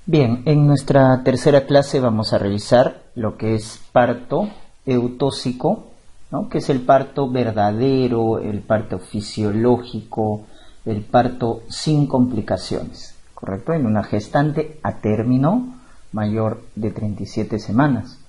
Bien, en nuestra tercera clase vamos a revisar lo que es parto eutóxico, ¿no? Que es el parto verdadero, el parto fisiológico, el parto sin complicaciones, ¿correcto? En una gestante a término mayor de 37 semanas.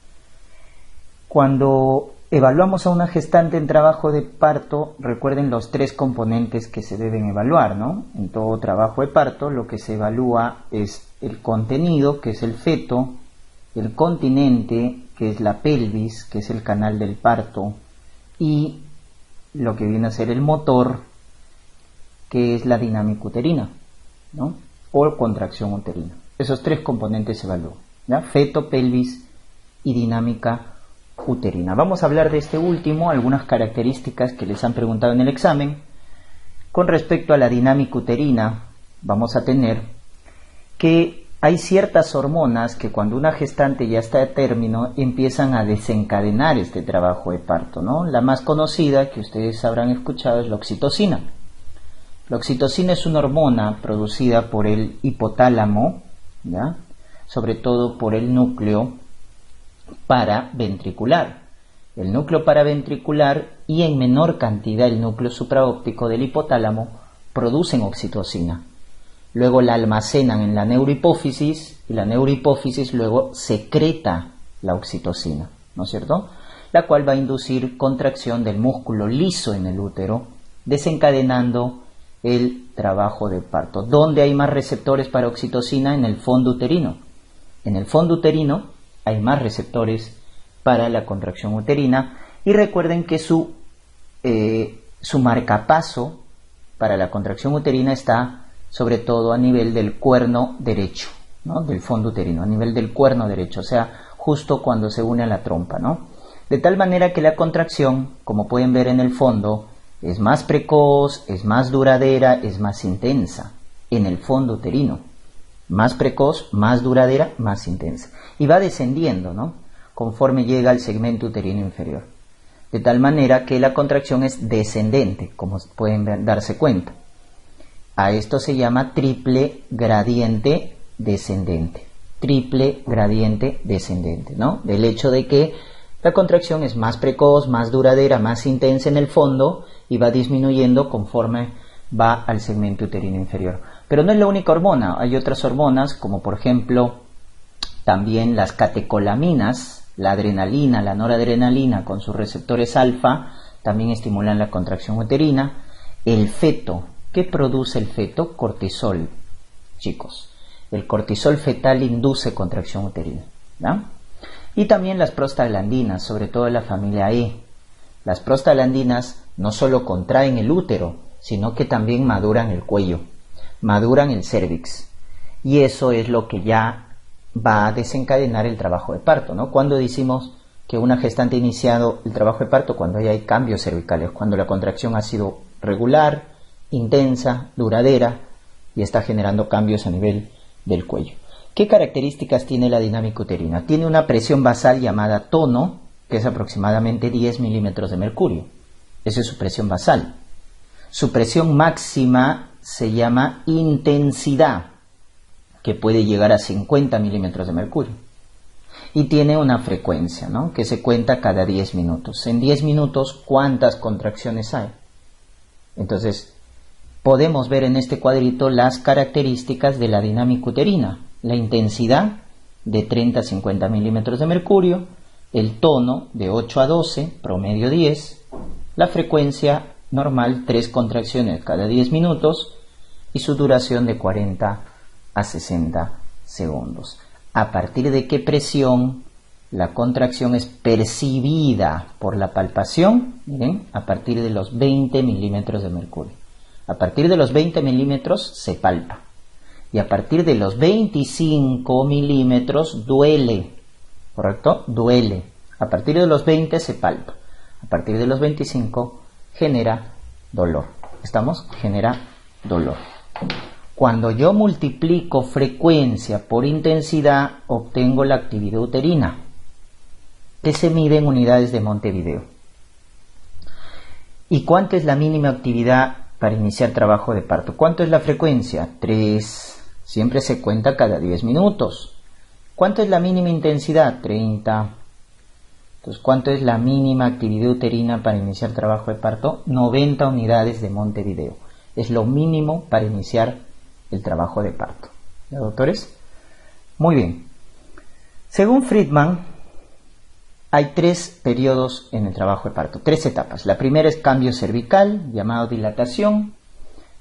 Cuando evaluamos a una gestante en trabajo de parto, recuerden los tres componentes que se deben evaluar, ¿no? En todo trabajo de parto lo que se evalúa es el contenido, que es el feto, el continente, que es la pelvis, que es el canal del parto, y lo que viene a ser el motor, que es la dinámica uterina, ¿no? O contracción uterina. Esos tres componentes se evalúan, ¿ya? Feto, pelvis y dinámica uterina. Vamos a hablar de este último, algunas características que les han preguntado en el examen. Con respecto a la dinámica uterina, vamos a tener que hay ciertas hormonas que cuando una gestante ya está a término empiezan a desencadenar este trabajo de parto, ¿no? La más conocida que ustedes habrán escuchado es la oxitocina. La oxitocina es una hormona producida por el hipotálamo, ¿ya? Sobre todo por el núcleo paraventricular. El núcleo paraventricular y en menor cantidad el núcleo supraóptico del hipotálamo producen oxitocina. Luego la almacenan en la neurohipófisis y la neurohipófisis luego secreta la oxitocina, ¿no es cierto? La cual va a inducir contracción del músculo liso en el útero, desencadenando el trabajo de parto. ¿Dónde hay más receptores para oxitocina? En el fondo uterino. En el fondo uterino hay más receptores para la contracción uterina y recuerden que su marcapaso para la contracción uterina está sobre todo a nivel del cuerno derecho, ¿no? Del fondo uterino, a nivel del cuerno derecho, o sea, justo cuando se une a la trompa, ¿no? De tal manera que la contracción, como pueden ver en el fondo, es más precoz, es más duradera, es más intensa en el fondo uterino. Más precoz, más duradera, más intensa. Y va descendiendo, ¿no? Conforme llega al segmento uterino inferior. De tal manera que la contracción es descendente, como pueden darse cuenta. A esto se llama triple gradiente descendente. Triple gradiente descendente, ¿no? Del hecho de que la contracción es más precoz, más duradera, más intensa en el fondo y va disminuyendo conforme va al segmento uterino inferior. Pero no es la única hormona, hay otras hormonas como por ejemplo también las catecolaminas, la adrenalina, la noradrenalina con sus receptores alfa también estimulan la contracción uterina. El feto, ¿qué produce el feto? Cortisol, chicos. El cortisol fetal induce contracción uterina, ¿no? Y también las prostaglandinas, sobre todo en la familia E. Las prostaglandinas no solo contraen el útero, sino que también maduran el cuello, maduran el cérvix. Y eso es lo que ya va a desencadenar el trabajo de parto, ¿no? Cuando decimos que una gestante ha iniciado el trabajo de parto, cuando ya hay cambios cervicales, cuando la contracción ha sido regular, intensa, duradera y está generando cambios a nivel del cuello. ¿Qué características tiene la dinámica uterina? Tiene una presión basal llamada tono, que es aproximadamente 10 milímetros de mercurio. Esa es su presión basal. Su presión máxima se llama intensidad, que puede llegar a 50 milímetros de mercurio. Y tiene una frecuencia, ¿no? Que se cuenta cada 10 minutos. En 10 minutos, ¿cuántas contracciones hay? Entonces, podemos ver en este cuadrito las características de la dinámica uterina. La intensidad de 30 a 50 milímetros de mercurio, el tono de 8 a 12, promedio 10, la frecuencia normal 3 contracciones cada 10 minutos y su duración de 40 a 60 segundos. ¿A partir de qué presión la contracción es percibida por la palpación? Miren, a partir de los 20 milímetros de mercurio. A partir de los 20 milímetros se palpa. Y a partir de los 25 milímetros duele. ¿Correcto? Duele. A partir de los 20 se palpa. A partir de los 25 genera dolor. ¿Estamos? Genera dolor. Cuando yo multiplico frecuencia por intensidad, obtengo la actividad uterina, que se mide en unidades de Montevideo. ¿Y cuánto es la mínima actividad para iniciar trabajo de parto? ¿Cuánto es la frecuencia? 3, Siempre se cuenta cada 10 minutos. ¿Cuánto es la mínima intensidad? 30. Entonces, ¿cuánto es la mínima actividad uterina para iniciar trabajo de parto? 90 unidades de Montevideo. Es lo mínimo para iniciar el trabajo de parto. ¿Ya, doctores? Muy bien. Según Friedman, hay 3 periodos en el trabajo de parto, 3 etapas. La primera es cambio cervical, llamado dilatación.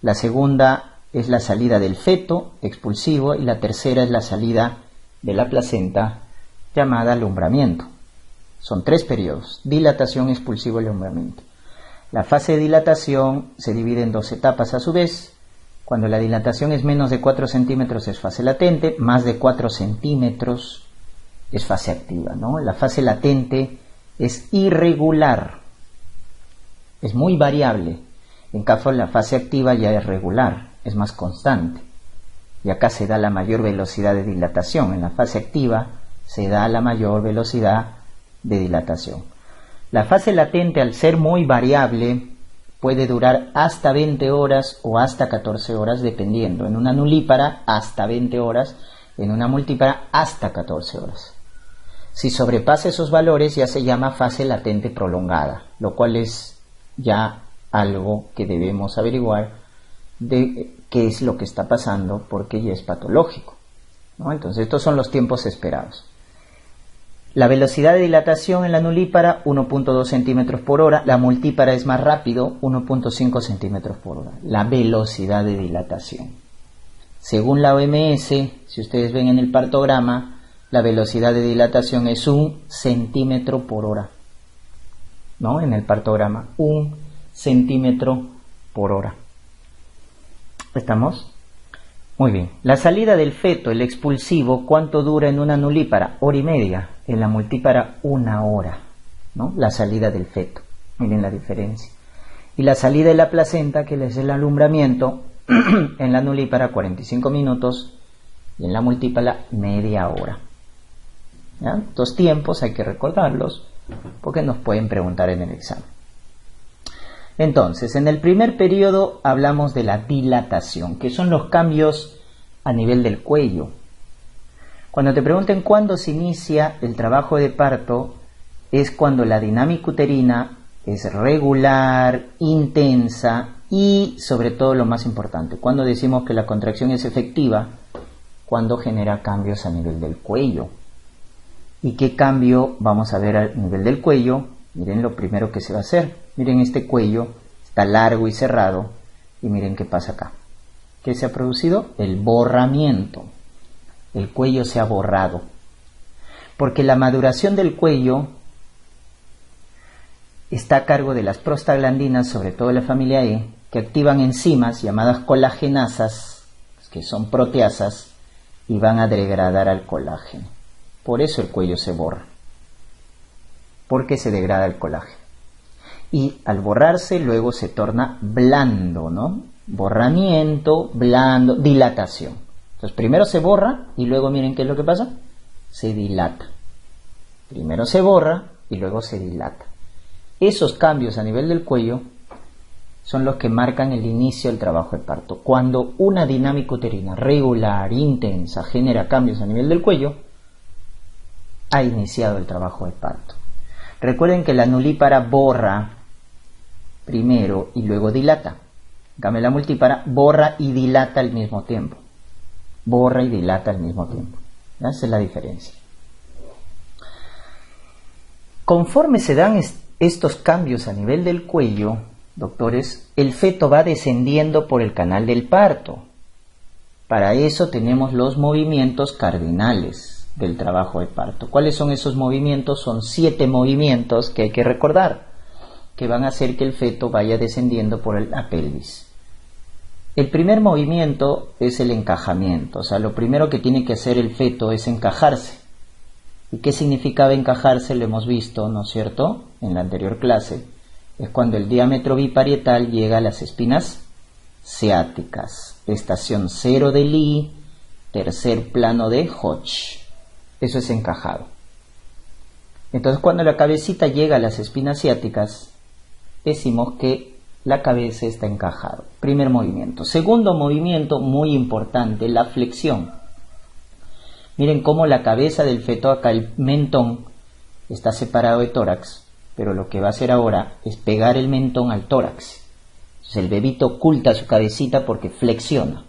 La segunda es la salida del feto expulsivo y la tercera es la salida de la placenta, llamada alumbramiento. Son 3 periodos: dilatación, expulsivo y alumbramiento. La fase de dilatación se divide en 2 etapas a su vez. Cuando la dilatación es menos de 4 centímetros es fase latente, más de 4 centímetros es fase activa, ¿no? La fase latente es irregular, es muy variable. En cambio, la fase activa ya es regular, es más constante. Y acá se da la mayor velocidad de dilatación. En la fase activa se da la mayor velocidad de dilatación. La fase latente, al ser muy variable, puede durar hasta 20 horas o hasta 14 horas, dependiendo. En una nulípara, hasta 20 horas. En una multípara, hasta 14 horas. Si sobrepasa esos valores, ya se llama fase latente prolongada, lo cual es ya algo que debemos averiguar de qué es lo que está pasando, porque ya es patológico, ¿no? Entonces, estos son los tiempos esperados. La velocidad de dilatación en la nulípara, 1.2 centímetros por hora. La multípara es más rápido, 1.5 centímetros por hora. La velocidad de dilatación. Según la OMS, si ustedes ven en el partograma, la velocidad de dilatación es 1 centímetro por hora, ¿no? En el partograma, 1 centímetro por hora. ¿Estamos? Muy bien. La salida del feto, el expulsivo, ¿cuánto dura en una nulípara? 1 hora y media. En la multípara, 1 hora, ¿no? La salida del feto. Miren la diferencia. Y la salida de la placenta, que es el alumbramiento, en la nulípara, 45 minutos. Y en la multípara, media hora. ¿Ya? Estos tiempos hay que recordarlos porque nos pueden preguntar en el examen. Entonces, en el primer periodo hablamos de la dilatación, que son los cambios a nivel del cuello. Cuando te pregunten cuándo se inicia el trabajo de parto, es cuando la dinámica uterina es regular, intensa y, sobre todo, lo más importante, cuando decimos que la contracción es efectiva, cuando genera cambios a nivel del cuello. ¿Y qué cambio vamos a ver a nivel del cuello? Miren lo primero que se va a hacer. Miren, este cuello está largo y cerrado. Y miren qué pasa acá. ¿Qué se ha producido? El borramiento. El cuello se ha borrado. Porque la maduración del cuello está a cargo de las prostaglandinas, sobre todo la familia E, que activan enzimas llamadas colagenasas, que son proteasas, y van a degradar al colágeno. Por eso el cuello se borra, porque se degrada el colágeno. Y al borrarse luego se torna blando, ¿no? Borramiento, blando, dilatación. Entonces primero se borra y luego miren qué es lo que pasa. Se dilata. Primero se borra y luego se dilata. Esos cambios a nivel del cuello son los que marcan el inicio del trabajo de parto. Cuando una dinámica uterina regular, intensa, genera cambios a nivel del cuello, ha iniciado el trabajo de parto. Recuerden que la nulípara borra primero y luego dilata. En cambio, la multípara borra y dilata al mismo tiempo. Borra y dilata al mismo tiempo. ¿Ya? Esa es la diferencia. Conforme se dan estos cambios a nivel del cuello, doctores, el feto va descendiendo por el canal del parto. Para eso tenemos los movimientos cardinales del trabajo de parto. ¿Cuáles son esos movimientos? Son 7 movimientos que hay que recordar, que van a hacer que el feto vaya descendiendo por la pelvis. El primer movimiento es el encajamiento, o sea, lo primero que tiene que hacer el feto es encajarse. ¿Y qué significaba encajarse? Lo hemos visto, ¿no es cierto?, en la anterior clase. Es cuando el diámetro biparietal llega a las espinas ciáticas. Estación 0 de Lee, tercer plano de Hodge. Eso es encajado. Entonces, cuando la cabecita llega a las espinas ciáticas, decimos que la cabeza está encajada. Primer movimiento. Segundo movimiento, muy importante, la flexión. Miren cómo la cabeza del feto, acá el mentón, está separado de tórax, pero lo que va a hacer ahora es pegar el mentón al tórax. Entonces el bebito oculta su cabecita porque flexiona.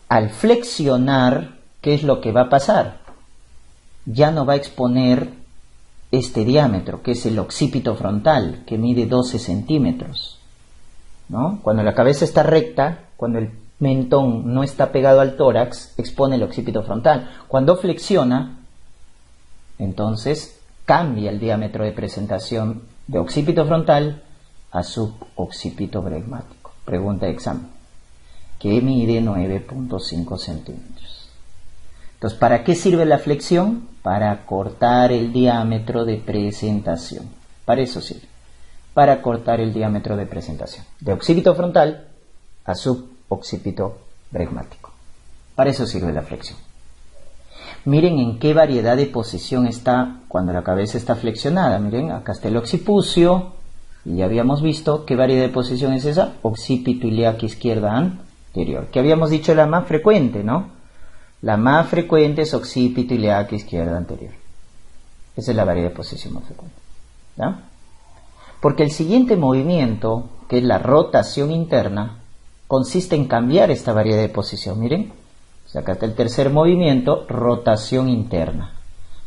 Al flexionar, ¿qué es lo que va a pasar? Ya no va a exponer este diámetro, que es el occipito frontal, que mide 12 centímetros, ¿no? Cuando la cabeza está recta, cuando el mentón no está pegado al tórax, expone el occipito frontal. Cuando flexiona, entonces cambia el diámetro de presentación de occipito frontal a suboccipito bregmático. Pregunta de examen, que mide 9.5 centímetros. Entonces, ¿para qué sirve la flexión? Para cortar el diámetro de presentación. Para eso sirve. Para cortar el diámetro de presentación. De occipito frontal a suboccipito bregmático. Para eso sirve la flexión. Miren en qué variedad de posición está cuando la cabeza está flexionada. Miren, acá está el occipucio. Y ya habíamos visto qué variedad de posición es esa. Occipito ilíaca izquierda anterior. Que habíamos dicho la más frecuente, ¿no? La más frecuente es occipito ilíaca izquierda anterior. Esa es la variedad de posición más frecuente, ¿ya? Porque el siguiente movimiento, que es la rotación interna, consiste en cambiar esta variedad de posición. Miren, o sea, acá está el tercer movimiento, rotación interna.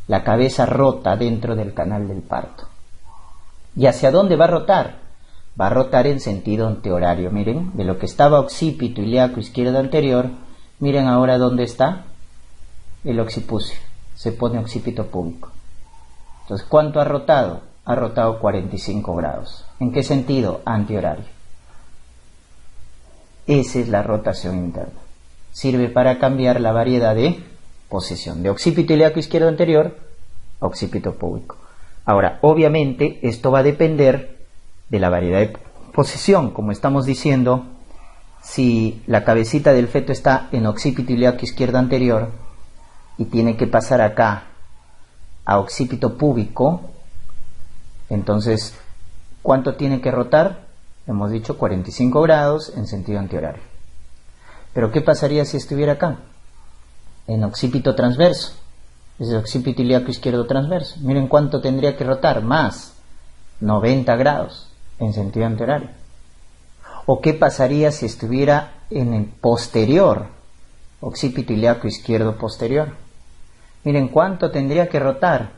La cabeza rota dentro del canal del parto. ¿Y hacia dónde va a rotar? Va a rotar en sentido antehorario. Miren, de lo que estaba occipito ilíaco izquierda anterior, miren ahora dónde está el occipucio. Se pone occipito púbico. Entonces, ¿cuánto ha rotado? Ha rotado 45 grados. ¿En qué sentido? Antihorario. Esa es la rotación interna. Sirve para cambiar la variedad de posición. De occipito ilíaco izquierdo anterior a occipito púbico. Ahora, obviamente, esto va a depender de la variedad de posición. Como estamos diciendo, si la cabecita del feto está en occipito ilíaco izquierdo anterior y tiene que pasar acá a occipito púbico, entonces, ¿cuánto tiene que rotar? Hemos dicho 45 grados en sentido antihorario. Pero ¿qué pasaría si estuviera acá? En occipito transverso. Es el occipito ilíaco izquierdo transverso. Miren cuánto tendría que rotar, más 90 grados en sentido antihorario. ¿O qué pasaría si estuviera en el posterior, occipito ilíaco izquierdo posterior? Miren cuánto tendría que rotar,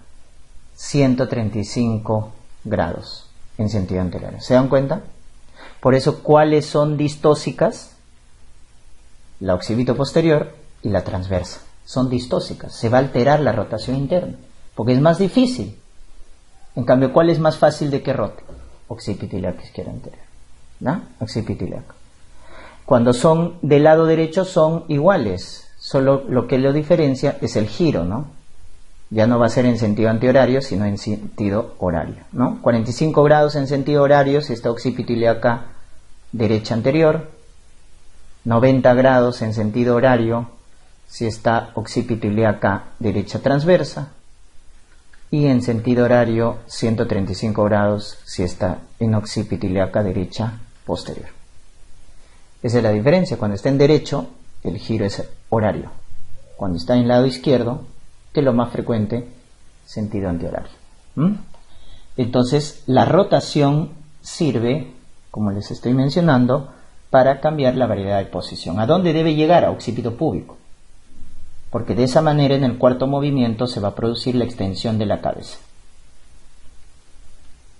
135 grados en sentido anterior. ¿Se dan cuenta? Por eso, ¿cuáles son distóxicas? La occipito posterior y la transversa. Son distóxicas. Se va a alterar la rotación interna, porque es más difícil. En cambio, ¿cuál es más fácil de que rote? Occipito ilíaco izquierdo anterior. ¿No? Occipito ilíaco. Cuando son del lado derecho son iguales, solo lo que lo diferencia es el giro, ¿no? Ya no va a ser en sentido antihorario, sino en sentido horario, ¿no? 45 grados en sentido horario si está occipito ilíaca derecha anterior, 90 grados en sentido horario si está occipito ilíaca derecha transversa, y en sentido horario 135 grados si está en occipito ilíaca derecha posterior. Esa es la diferencia. Cuando está en derecho, el giro es horario. Cuando está en el lado izquierdo, que es lo más frecuente, sentido antihorario. Entonces, la rotación sirve, como les estoy mencionando, para cambiar la variedad de posición. ¿A dónde debe llegar? A occipito púbico. Porque de esa manera, en el cuarto movimiento, se va a producir la extensión de la cabeza.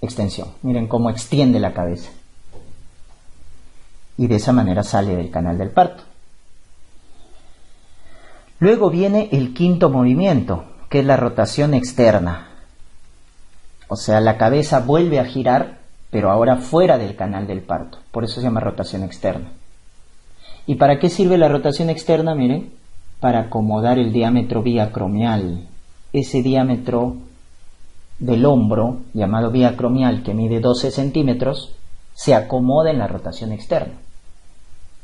Extensión. Miren cómo extiende la cabeza. Y de esa manera sale del canal del parto. Luego viene el quinto movimiento, que es la rotación externa. O sea, la cabeza vuelve a girar, pero ahora fuera del canal del parto. Por eso se llama rotación externa. ¿Y para qué sirve la rotación externa? Miren, para acomodar el diámetro biacromial. Ese diámetro del hombro, llamado biacromial, que mide 12 centímetros, se acomoda en la rotación externa,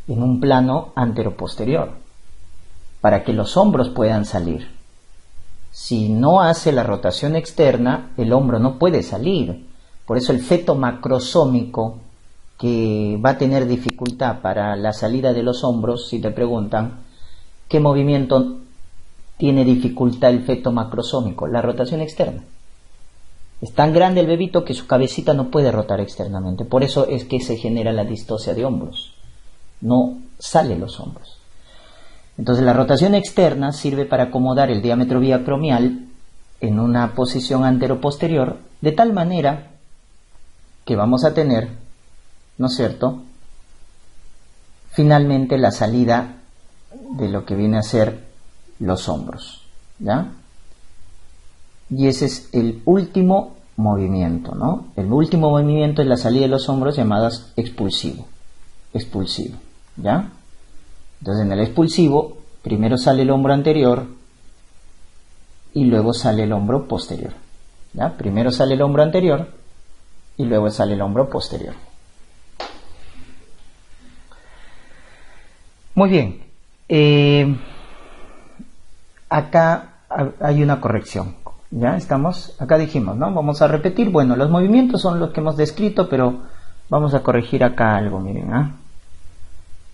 en un plano anteroposterior, para que los hombros puedan salir. Si no hace la rotación externa, el hombro no puede salir. Por eso el feto macrosómico que va a tener dificultad para la salida de los hombros, si te preguntan, ¿qué movimiento tiene dificultad el feto macrosómico? La rotación externa. Es tan grande el bebito que su cabecita no puede rotar externamente. Por eso es que se genera la distocia de hombros. No salen los hombros. Entonces la rotación externa sirve para acomodar el diámetro biacromial en una posición antero-posterior, de tal manera que vamos a tener, ¿no es cierto?, finalmente la salida de lo que viene a ser los hombros, ¿ya? Y ese es el último movimiento, ¿no? El último movimiento es la salida de los hombros, llamadas expulsivo, ¿ya? Entonces en el expulsivo primero sale el hombro anterior y luego sale el hombro posterior, ¿ya? Primero sale el hombro anterior y luego sale el hombro posterior. Muy bien. Acá hay una corrección. Ya estamos, acá dijimos, ¿no? Vamos a repetir. Bueno, los movimientos son los que hemos descrito, pero vamos a corregir acá algo, miren, ¿ah?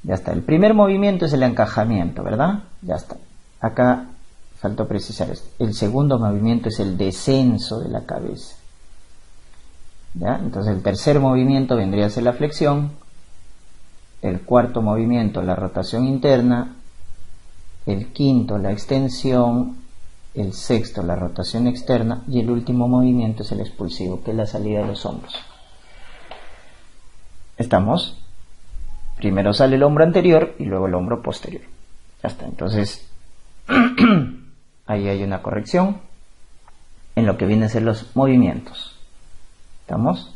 Ya está. El primer movimiento es el encajamiento, ¿verdad? Ya está. Acá faltó precisar esto. El segundo movimiento es el descenso de la cabeza. ¿Ya? Entonces el tercer movimiento vendría a ser la flexión. El cuarto movimiento, la rotación interna. El quinto, la extensión. El sexto, la rotación externa. Y el último movimiento es el expulsivo, que es la salida de los hombros. ¿Estamos? Primero sale el hombro anterior y luego el hombro posterior. Ya está. Entonces, ahí hay una corrección en lo que vienen a ser los movimientos. ¿Estamos?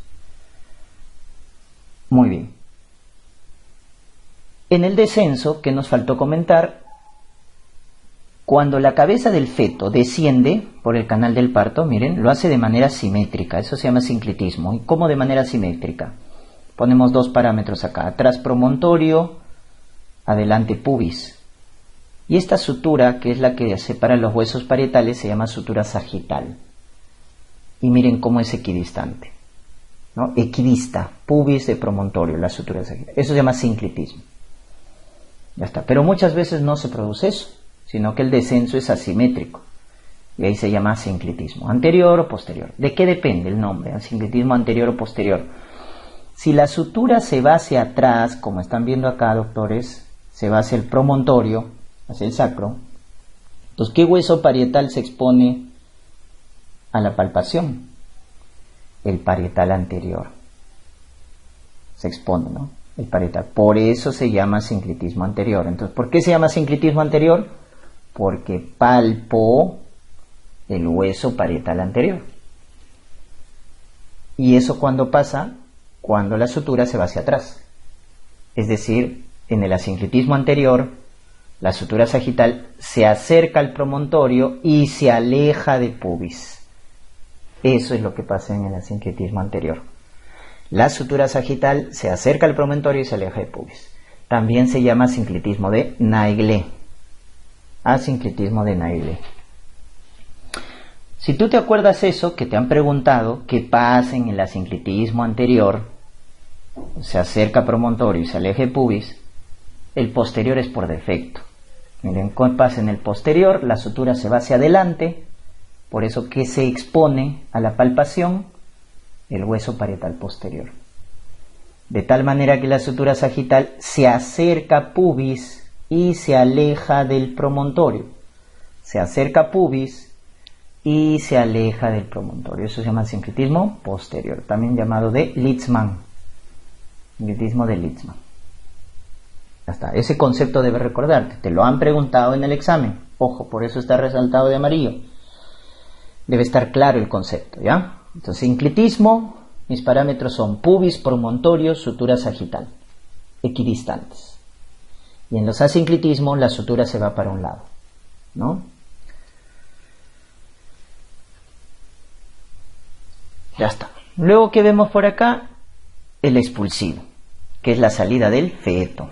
Muy bien. En el descenso, que nos faltó comentar, cuando la cabeza del feto desciende por el canal del parto, miren, lo hace de manera simétrica. Eso se llama sinclitismo. ¿Y cómo de manera simétrica? Ponemos dos parámetros acá. Atrás promontorio, adelante pubis. Y esta sutura, que es la que separa los huesos parietales, se llama sutura sagital. Y miren cómo es equidistante, ¿no? Equidista, pubis de promontorio, la sutura sagital. Eso se llama sinclitismo. Ya está. Pero muchas veces no se produce eso, sino que el descenso es asimétrico. Y ahí se llama sinclitismo. ¿Anterior o posterior? ¿De qué depende el nombre? Sinclitismo anterior o posterior. Si la sutura se va hacia atrás, como están viendo acá, doctores, se va hacia el promontorio, hacia el sacro, entonces, ¿qué hueso parietal se expone a la palpación? El parietal anterior. Se expone, ¿no? El parietal. Por eso se llama sinclitismo anterior. Entonces, ¿por qué se llama sinclitismo anterior? Porque palpo el hueso parietal anterior. ¿Y eso cuándo pasa? Cuando la sutura se va hacia atrás. Es decir, en el asinclitismo anterior, la sutura sagital se acerca al promontorio y se aleja de pubis. Eso es lo que pasa en el asinclitismo anterior. La sutura sagital se acerca al promontorio y se aleja de pubis. También se llama sinclitismo de Naegele. Asinclitismo de Naegele. Si tú te acuerdas eso, que te han preguntado qué pasa en el asinclitismo anterior, se acerca a promontorio y se aleja de pubis, el posterior es por defecto. Miren, ¿qué pasa en el posterior? La sutura se va hacia adelante, por eso que se expone a la palpación el hueso parietal posterior. De tal manera que la sutura sagital se acerca a pubis y se aleja del promontorio. Se acerca a pubis y se aleja del promontorio. Eso se llama sinclitismo posterior, también llamado de Litzmann. Sinclitismo de Litzmann. Ya está. Ese concepto debes recordarte. Te lo han preguntado en el examen. Ojo, por eso está resaltado de amarillo. Debe estar claro el concepto, ¿ya? Entonces, sinclitismo, mis parámetros son pubis, promontorio, sutura sagital, equidistantes. Y en los asinclitismos la sutura se va para un lado, ¿no? Ya está. Luego, ¿qué vemos por acá? El expulsivo, que es la salida del feto.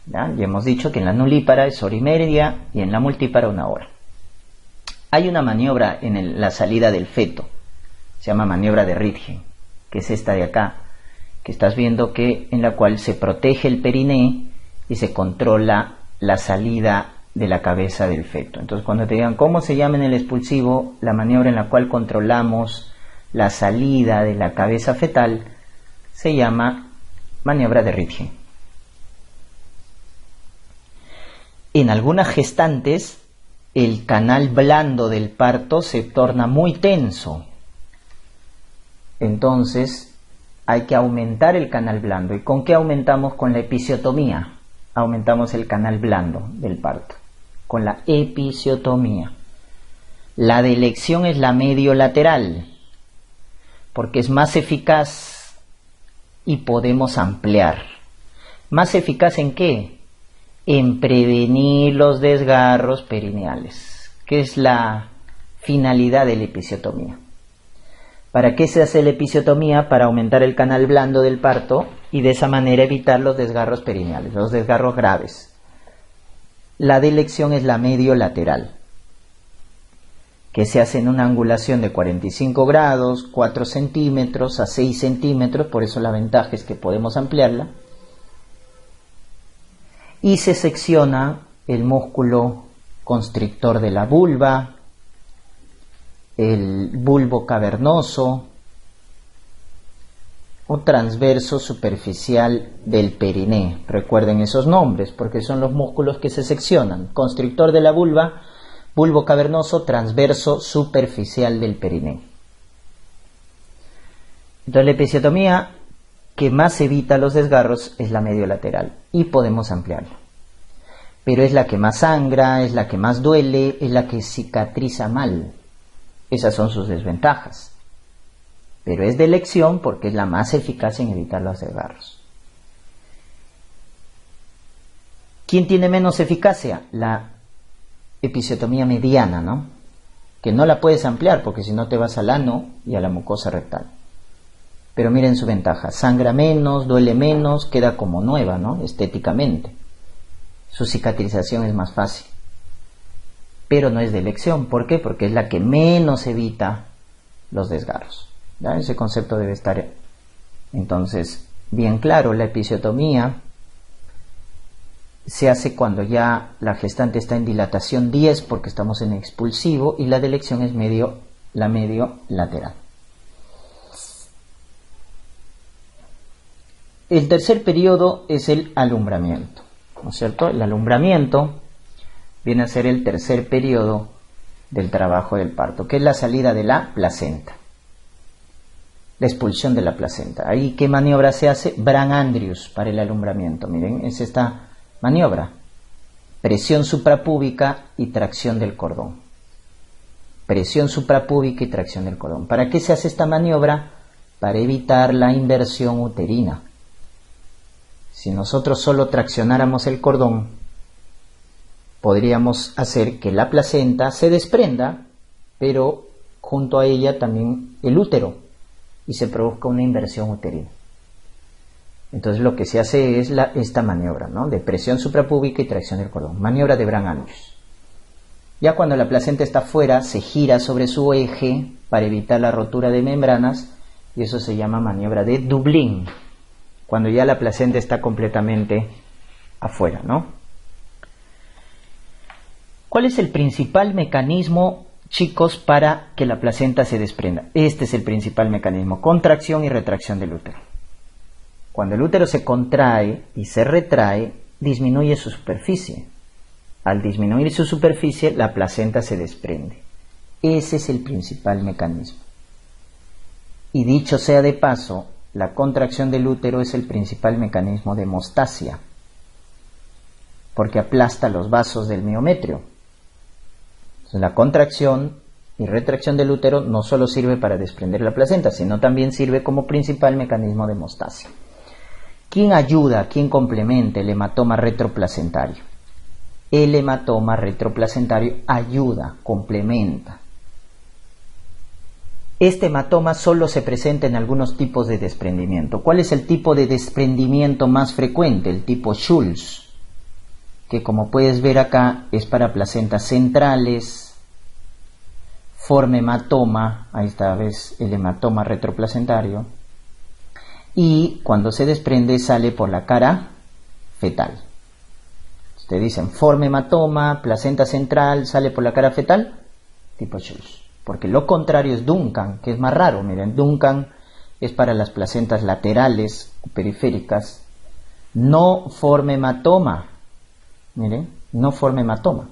¿Ya? Ya hemos dicho que en la nulípara es hora y media y en la multípara 1 hora. Hay una maniobra en la salida del feto, se llama maniobra de Ritgen, que es esta de acá, que estás viendo que en la cual se protege el periné y se controla la salida de la cabeza del feto. Entonces, cuando te digan cómo se llama en el expulsivo la maniobra en la cual controlamos la salida de la cabeza fetal, se llama maniobra de Ritchie. En algunas gestantes, el canal blando del parto se torna muy tenso. Entonces, hay que aumentar el canal blando. ¿Y con qué aumentamos? Con la episiotomía. Aumentamos el canal blando del parto, con la episiotomía. La delección es la mediolateral, porque es más eficaz y podemos ampliar. ¿Más eficaz en qué? En prevenir los desgarros perineales, que es la finalidad de la episiotomía. ¿Para qué se hace la episiotomía? Para aumentar el canal blando del parto y de esa manera evitar los desgarros perineales, los desgarros graves. La delección es la mediolateral, que se hace en una angulación de 45 grados, 4 centímetros a 6 centímetros, por eso la ventaja es que podemos ampliarla. Y se secciona el músculo constrictor de la vulva, el bulbo cavernoso o transverso superficial del periné. Recuerden esos nombres porque son los músculos que se seccionan: constrictor de la vulva, bulbo cavernoso, transverso superficial del periné. Entonces la episiotomía que más evita los desgarros es la mediolateral y podemos ampliarla, pero es la que más sangra, es la que más duele, es la que cicatriza mal. Esas son sus desventajas, pero es de elección porque es la más eficaz en evitar los desgarros. ¿Quién tiene menos eficacia? La episiotomía mediana, ¿no? Que no la puedes ampliar porque si no te vas al ano y a la mucosa rectal. Pero miren su ventaja: sangra menos, duele menos, queda como nueva, ¿no? Estéticamente. Su cicatrización es más fácil. Pero no es de elección. ¿Por qué? Porque es la que menos evita los desgarros. ¿Ya? Ese concepto debe estar entonces bien claro. La episiotomía se hace cuando ya la gestante está en dilatación 10 porque estamos en expulsivo, y la delección es la medio lateral. El tercer periodo es el alumbramiento, ¿no es cierto? El alumbramiento viene a ser el tercer periodo del trabajo del parto, que es la salida de la placenta, la expulsión de la placenta. Ahí, ¿qué maniobra se hace? Brandt-Andrews para el alumbramiento. Miren, es esta maniobra: presión suprapúbica y tracción del cordón. Presión suprapúbica y tracción del cordón. ¿Para qué se hace esta maniobra? Para evitar la inversión uterina. Si nosotros solo traccionáramos el cordón, podríamos hacer que la placenta se desprenda, pero junto a ella también el útero, y se produzca una inversión uterina. Entonces lo que se hace es esta maniobra, ¿no? De presión suprapúbica y tracción del cordón, maniobra de Brandt-Andrews. Ya cuando la placenta está fuera, se gira sobre su eje para evitar la rotura de membranas, y eso se llama maniobra de Dublín, cuando ya la placenta está completamente afuera, ¿no? ¿Cuál es el principal mecanismo, chicos, para que la placenta se desprenda? Este es el principal mecanismo: contracción y retracción del útero. Cuando el útero se contrae y se retrae, disminuye su superficie. Al disminuir su superficie, la placenta se desprende. Ese es el principal mecanismo. Y dicho sea de paso, la contracción del útero es el principal mecanismo de hemostasia, porque aplasta los vasos del miometrio. Entonces, la contracción y retracción del útero no solo sirve para desprender la placenta, sino también sirve como principal mecanismo de hemostasia. ¿Quién ayuda, quién complementa el hematoma retroplacentario? El hematoma retroplacentario ayuda, complementa. Este hematoma solo se presenta en algunos tipos de desprendimiento. ¿Cuál es el tipo de desprendimiento más frecuente? El tipo Schulz, que como puedes ver acá es para placentas centrales, forma hematoma, ahí está, ves el hematoma retroplacentario, y cuando se desprende sale por la cara fetal. Ustedes dicen, forma hematoma, placenta central, sale por la cara fetal, tipo Schultz. Porque lo contrario es Duncan, que es más raro. Miren, Duncan es para las placentas laterales o periféricas. No forma hematoma. Miren, no forma hematoma.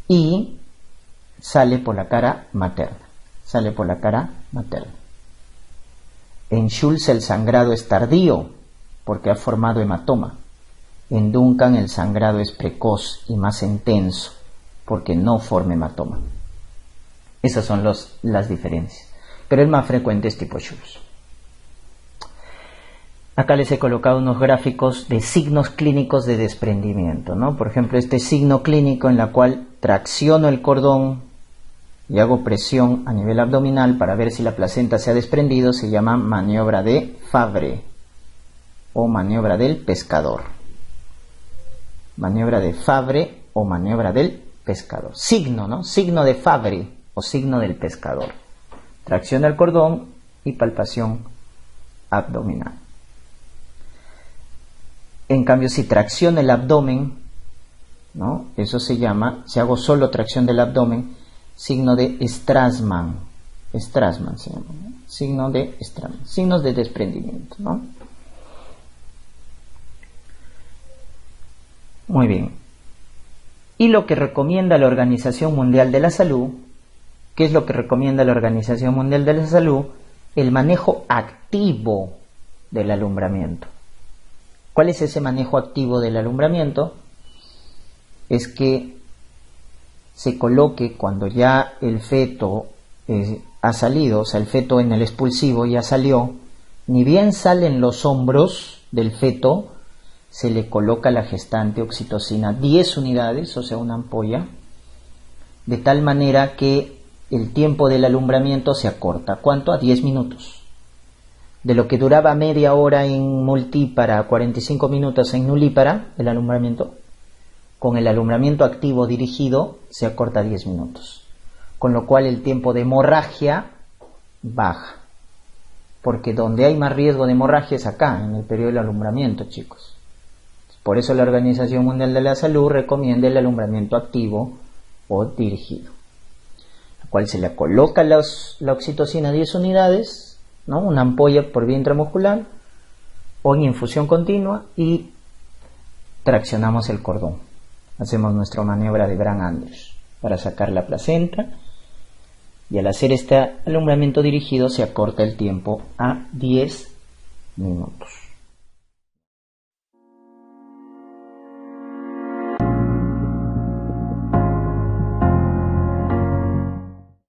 Y sale por la cara materna. Sale por la cara materna. En Schultz el sangrado es tardío, porque ha formado hematoma. En Duncan el sangrado es precoz y más intenso, porque no forma hematoma. Esas son las diferencias. Pero el más frecuente es tipo Schultz. Acá les he colocado unos gráficos de signos clínicos de desprendimiento, ¿no? Por ejemplo, este signo clínico en la cual tracciono el cordón y hago presión a nivel abdominal para ver si la placenta se ha desprendido, se llama maniobra de Favre o maniobra del pescador. Maniobra de Favre o maniobra del pescador. Signo, ¿no? Signo de Favre o signo del pescador. Tracción del cordón y palpación abdominal. En cambio, si tracciono el abdomen, ¿no? Eso se llama, si hago solo tracción del abdomen, signo de Strassmann. Strassmann se llama, ¿no? Signo de Strassmann. Signos de desprendimiento, ¿no? Muy bien. Y lo que recomienda la Organización Mundial de la Salud, ¿qué es lo que recomienda la Organización Mundial de la Salud? El manejo activo del alumbramiento. ¿Cuál es ese manejo activo del alumbramiento? Es que se coloque cuando ya el feto ha salido, o sea, el feto en el expulsivo ya salió, ni bien salen los hombros del feto, se le coloca a la gestante oxitocina 10 unidades, o sea, una ampolla, de tal manera que el tiempo del alumbramiento se acorta. ¿Cuánto? A 10 minutos. De lo que duraba media hora en multípara, 45 minutos en nulípara, el alumbramiento, con el alumbramiento activo dirigido se acorta a 10 minutos. Con lo cual el tiempo de hemorragia baja. Porque donde hay más riesgo de hemorragia es acá, en el periodo del alumbramiento, chicos. Por eso la Organización Mundial de la Salud recomienda el alumbramiento activo o dirigido, al cual se le coloca la oxitocina 10 unidades, ¿no? Una ampolla por vía intramuscular o en infusión continua y traccionamos el cordón. Hacemos nuestra maniobra de Brand-Andrews para sacar la placenta y al hacer este alumbramiento dirigido se acorta el tiempo a 10 minutos.